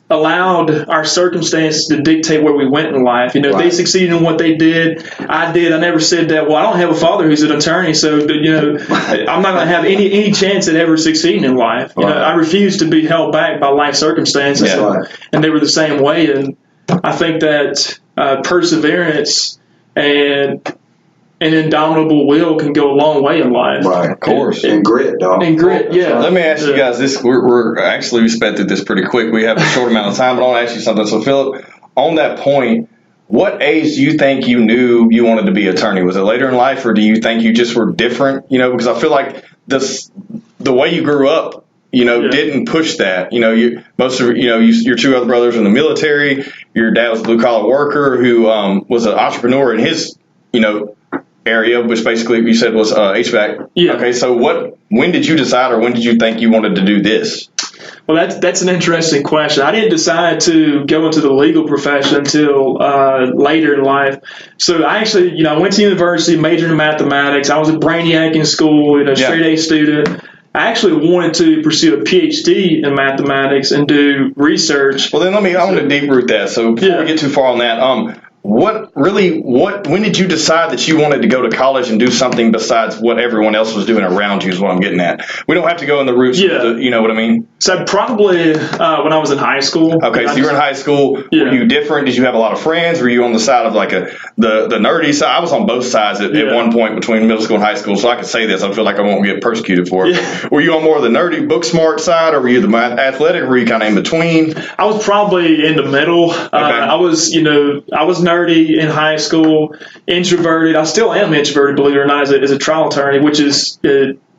allowed our circumstances to dictate where we went in life. They Right. succeeded in what they did. I did. I never said that, well, I don't have a father who's an attorney, so, I'm not going to have any chance at ever succeeding in life. Right. I refuse to be held back by life circumstances. Yeah. Right. And they were the same way. And I think that perseverance and an indomitable will can go a long way in life. Right. Of course. And grit, dog. And grit, yeah. Let me ask you guys this. We're actually, we sped through this pretty quick. We have a short amount of time, but I want to ask you something. So, Philip, on that point, what age do you think you knew you wanted to be an attorney? Was it later in life, or do you think you just were different? Because I feel like the way you grew up, didn't push that. Your two other brothers were in the military. Your dad was a blue collar worker who was an entrepreneur in his, area, which basically you said was HVAC. Yeah. Okay, so when did you decide, or when did you think you wanted to do this? Well, that's an interesting question. I didn't decide to go into the legal profession until later in life. So I actually, I went to university, majored in mathematics. I was a brainiac in school, straight A student. I actually wanted to pursue a PhD in mathematics and do research. Well, then I want to deep root that. So before we get too far on that, when did you decide that you wanted to go to college and do something besides what everyone else was doing around you is what I'm getting at. We don't have to go in the roots. Yeah. You know what I mean? So probably when I was in high school. Okay, so you were in high school. Yeah. Were you different? Did you have a lot of friends? Were you on the side of like the nerdy side? I was on both sides at one point between middle school and high school, so I can say this. I feel like I won't get persecuted for it. Yeah. Were you on more of the nerdy, book smart side, or were you the athletic? Or were you kind of in between? I was probably in the middle. I was nerdy in high school, introverted. I still am introverted, believe it or not, as a trial attorney, which is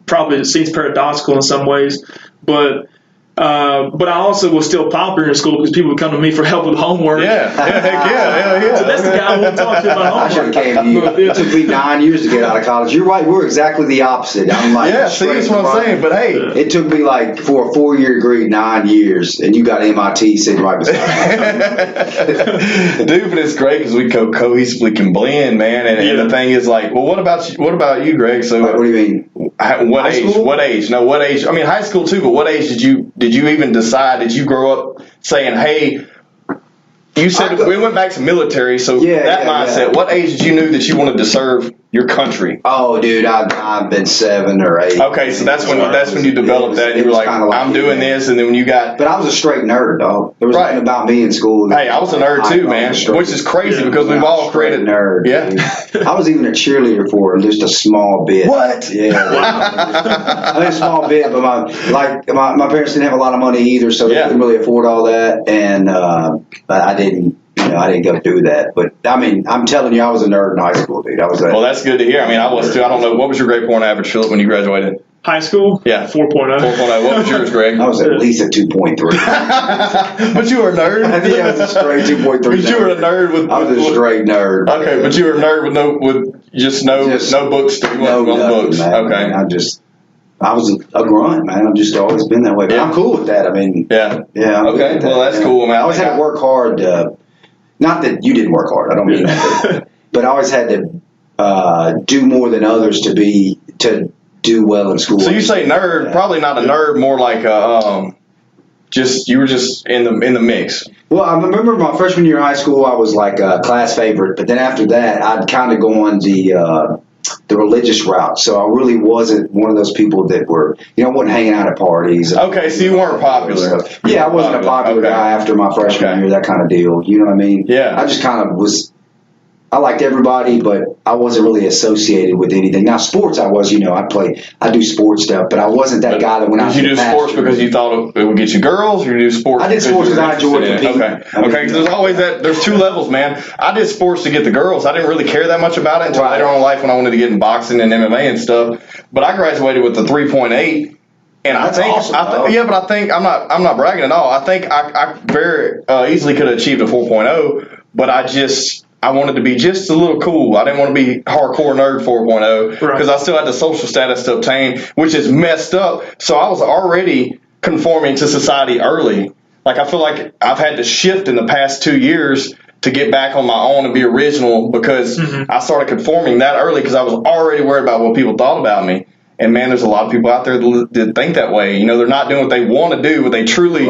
probably it seems paradoxical in some ways, but I also was still popular in school because people would come to me for help with homework. Yeah. So that's the guy I want to talk to about I should homework. have came to you. It took me 9 years to get out of college. You're right. We're exactly the opposite. I'm like, Yeah, see, that's what I'm saying. But hey, It took me like for a 4-year degree, 9 years, and you got MIT sitting right beside dude, but it's great because we cohesively can blend, man. And the thing is, like, well, what about you, Greg? So, you. What do you mean? what High age? school? What age? No, what age? I mean, high school too. But what age did you even decide? Did you grow up saying, "Hey"? You said we went back to military, so that mindset. Yeah. What age did you knew that you wanted to serve your country? Oh, dude, I've been 7 or 8. Okay, so that's when you developed that. And you were like, I'm doing this, and then when you got. But I was a straight nerd, dog. There was nothing about me in school. Hey, I was a nerd too, man, which is crazy because we've all created nerd. Yeah, dude. I was even a cheerleader for just a small bit. What? Yeah, I mean a small bit, but my parents didn't have a lot of money either, so they couldn't really afford all that, and but I didn't. I didn't go do that, but I mean, I'm telling you, I was a nerd in high school, dude. Well, that's good to hear. I mean, I was too. I don't know. What was your grade point average, Philip, when you graduated? High school? Yeah. 4.0. 4.0. What was yours, Greg? I was at least a 2.3. But you were a nerd. Yeah, I was a straight 2.3. But you were a nerd with. I was a straight nerd. Okay, but you were a nerd with just no books. You wasn't on the books. Man. Okay. I was a grunt, man. I've just always been that way. But I'm cool with that. I mean, yeah. I'm okay. Well, that's cool, man. I always had to work hard. Not that you didn't work hard. I don't mean that. But I always had to do more than others to do well in school. So you say nerd? Probably not a nerd. More like you were just in the mix. Well, I remember my freshman year of high school, I was like a class favorite. But then after that, I'd kind of go on the religious route. So I really wasn't one of those people that were, wasn't hanging out at parties. Okay, so you weren't popular. Yeah, I wasn't a popular guy after my freshman year, that kind of deal. You know what I mean? Yeah. I just kind of was, I liked everybody, but I wasn't really associated with anything. Now, sports, I was, I do sports stuff, but I wasn't that guy that when I was Did you do sports because you thought it would get you girls, or you do sports? I did sports because I enjoyed competing. Okay, because there's always there's two levels, man. I did sports to get the girls. I didn't really care that much about it until later on in life when I wanted to get in boxing and MMA and stuff. But I graduated with a 3.8. And That's I think, awesome, but I think I'm not bragging at all. I think I very easily could have achieved a 4.0, but I wanted to be just a little cool. I didn't want to be hardcore nerd 4.0 because I still had the social status to obtain, which is messed up. So I was already conforming to society early. Like, I feel like I've had to shift in the past 2 years to get back on my own and be original because I started conforming that early because I was already worried about what people thought about me. And, man, there's a lot of people out there that think that way. They're not doing what they want to do, but they truly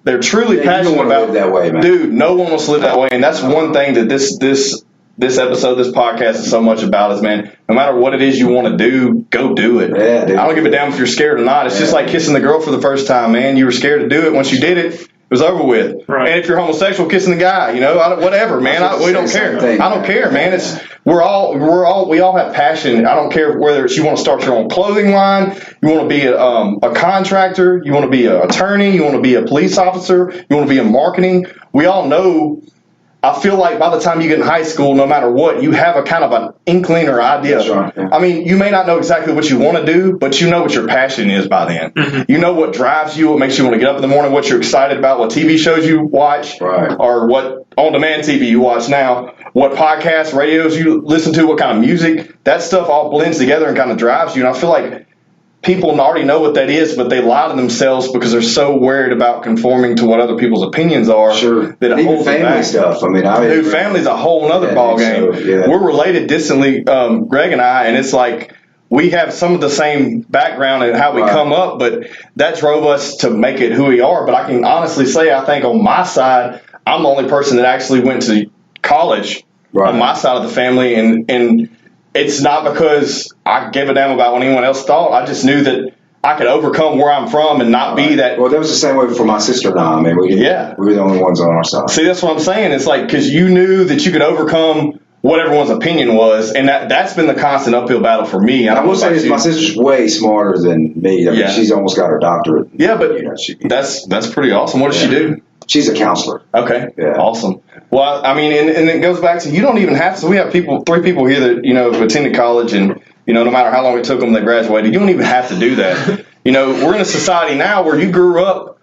they're truly passionate about. Live that way, man. Dude, no one wants to live that way. And that's one thing that this episode, this podcast is so much about is, man, no matter what it is you want to do, go do it. Yeah, dude. I don't give a damn if you're scared or not. It's just like kissing the girl for the first time, man. You were scared to do it. Once you did it, it was over with. Right. And if you're homosexual, kissing the guy, whatever, man. We don't care. I don't care, man. We all have passion. I don't care whether it's you want to start your own clothing line, you want to be a contractor, you want to be an attorney, you want to be a police officer, you want to be in marketing. We all know. I feel like by the time you get in high school, no matter what, you have a kind of an inkling or idea. That's right, yeah. I mean, you may not know exactly what you want to do, but you know what your passion is by then. Mm-hmm. You know what drives you, what makes you want to get up in the morning, what you're excited about, what TV shows you watch, or what on-demand TV you watch now, what podcasts, radios you listen to, what kind of music. That stuff all blends together and kind of drives you. And I feel like people already know what that is, but they lie to themselves because they're so worried about conforming to what other people's opinions are. Sure. That it holds family them back. stuff. Dude, family's a whole other ball game. So, yeah. We're related distantly, Greg and I, and it's like we have some of the same background and how we come up, but that drove us to make it who we are. But I can honestly say, I think on my side, I'm the only person that actually went to college on my side of the family, and it's not because I gave a damn about what anyone else thought. I just knew that I could overcome where I'm from and not be that. Well, that was the same way for my sister and I. I mean, we were the only ones on our side. See, that's what I'm saying. It's like because you knew that you could overcome what everyone's opinion was, and that's been the constant uphill battle for me. I will say this: my sister's way smarter than me. I mean, she's almost got her doctorate. Yeah, but that's pretty awesome. What does she do? She's a counselor. Okay. Yeah. Awesome. Well, I mean, and it goes back to you don't even have to. We have 3 people here that have attended college, and no matter how long it took them, they graduated. You don't even have to do that. We're in a society now where you grew up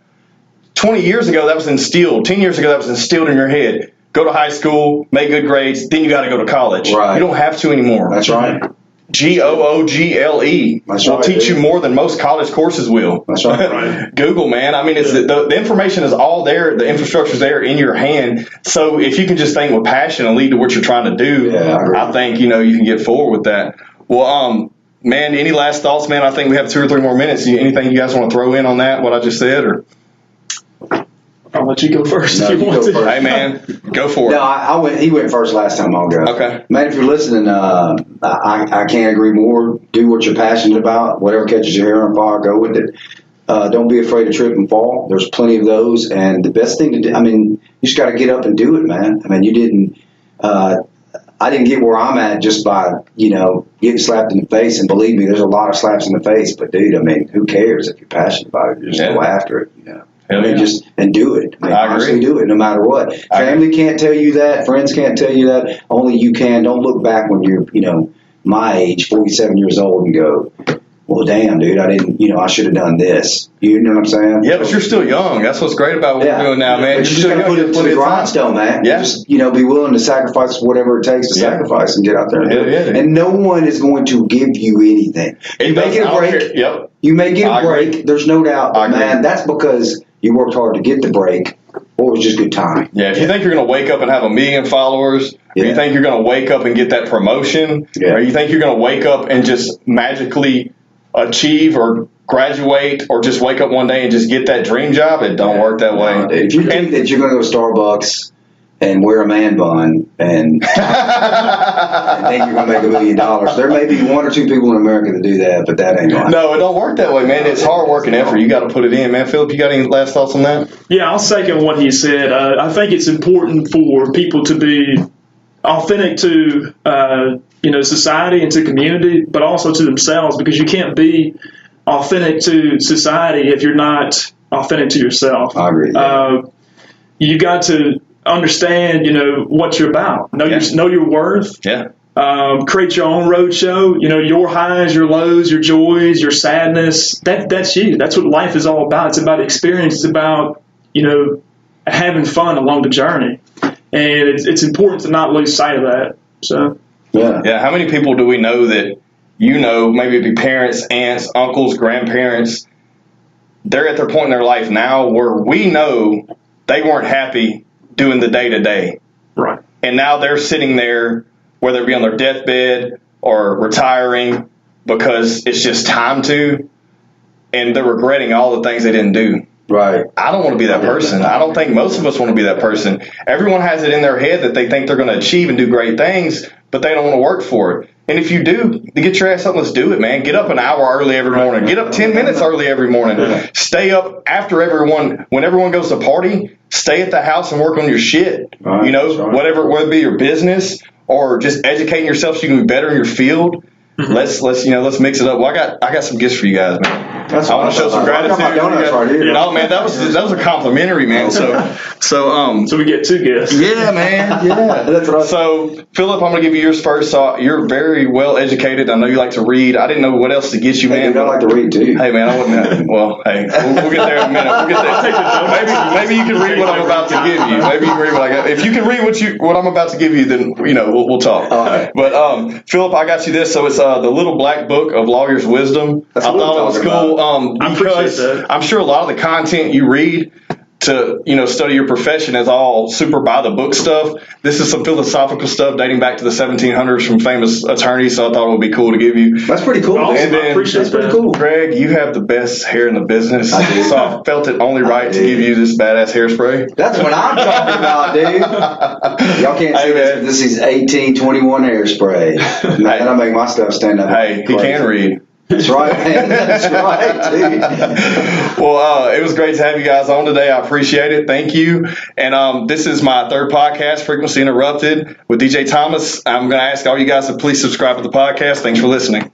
20 years ago. That was instilled. 10 years ago, that was instilled in your head. Go to high school, make good grades, then you got to go to college. Right. You don't have to anymore. That's right. GOOGLE will teach you more than most college courses will. That's right. Google, man. I mean, it's the information is all there. The infrastructure's there in your hand. So if you can just think with passion and lead to what you're trying to do, I think you can get forward with that. Well, man, any last thoughts, man? I think we have 2 or 3 more minutes. Anything you guys want to throw in on that? What I just said, or? I'll let you go first if you want to. Hey, man, go for it. No, I went. He went first last time. I'll go. Okay. Man, if you're listening, I can't agree more. Do what you're passionate about. Whatever catches your hair on fire, go with it. Don't be afraid to trip and fall. There's plenty of those. And the best thing to do, I mean, you just got to get up and do it, man. I mean, I didn't get where I'm at just by, getting slapped in the face. And believe me, there's a lot of slaps in the face. But, dude, I mean, who cares if you're passionate about it? Just go after it, I mean, and do it. I mean, honestly, do it no matter what. Family can't tell you that. Friends can't tell you that. Only you can. Don't look back when you're, my age, 47 years old, and go, well, damn, dude, I didn't, I should have done this. You know what I'm saying? Yeah, but you're still young. That's what's great about what we're doing now, man. But you just got to put it to the grindstone, man. Yeah. Just, be willing to sacrifice whatever it takes to sacrifice and get out there and do it. And no one is going to give you anything. You may get a break. Yep. You may get a break. There's no doubt. But, man, that's because you worked hard to get the break, or it was just good timing. Yeah, if you think you're going to wake up and have 1 million followers, or you think you're going to wake up and get that promotion, or you think you're going to wake up and just magically achieve or graduate or just wake up one day and just get that dream job, it don't work that way. No, if you think that you're going to go to Starbucks and wear a man bun and think you're going to make $1 million, there may be 1 or 2 people in America that do that, but that ain't going to No, it don't work that way, man. It's hard work and effort. You got to put it in, man. Philip, you got any last thoughts on that? Yeah, I'll second what he said. I think it's important for people to be authentic to society and to community, but also to themselves, because you can't be authentic to society if you're not authentic to yourself. I agree. You got to understand, what you're about. Know your worth. Yeah. Create your own roadshow. Your highs, your lows, your joys, your sadness. That's you. That's what life is all about. It's about experience. It's about having fun along the journey, and it's important to not lose sight of that. So yeah. How many people do we know that maybe it'd be parents, aunts, uncles, grandparents? They're at their point in their life now where we know they weren't happy doing the day to day, right? And now they're sitting there, whether it be on their deathbed or retiring, because it's just time to, and they're regretting all the things they didn't do. Right. I don't want to be that person. I don't think most of us want to be that person. Everyone has it in their head that they think they're going to achieve and do great things, but they don't want to work for it. And if you do, get your ass up, let's do it, man. Get up an hour early every morning. Get up 10 minutes early every morning. Stay up after everyone. When everyone goes to party, stay at the house and work on your shit. Right, right. Whether it be your business or just educating yourself so you can be better in your field. Let's mix it up. Well, I got some gifts for you guys, man. I want to show some gratitude. I got my donuts right here. No, man, that was a complimentary, man. So we get two gifts. Yeah, man. Yeah. That's right. So, Philip, I'm going to give you yours first. So you're very well educated. I know you like to read. I didn't know what else to get you, man. I like to read too. Hey, man, I wouldn't. Well, hey, we'll get there in a minute. We'll get there. Maybe you can read what I'm about to give you. Maybe you can read what I got. If you can read what I'm about to give you, then we'll talk. All right. But Philip, I got you this. So it's the Little Black Book of Lawyer's Wisdom. That's I what thought it I'm was talking cool because I'm sure a lot of the content you read to study your profession is all super by the book stuff. This is some philosophical stuff dating back to the 1700s from famous attorneys, so I thought it would be cool to give you. That's pretty cool. Awesome. And then, I appreciate that's pretty that. cool. Greg, you have the best hair in the business, I do. so I felt it only right to give you this badass hairspray. That's what I'm talking about, dude. Y'all can't see Hey, this, man. but this is 1821 hairspray. Man, I make my stuff stand up. Hey, he can read. That's right, man. That's right, dude. Well, it was great to have you guys on today. I appreciate it. Thank you. And this is my third podcast, Frequency Interrupted, with DJ Thomas. I'm going to ask all you guys to please subscribe to the podcast. Thanks for listening.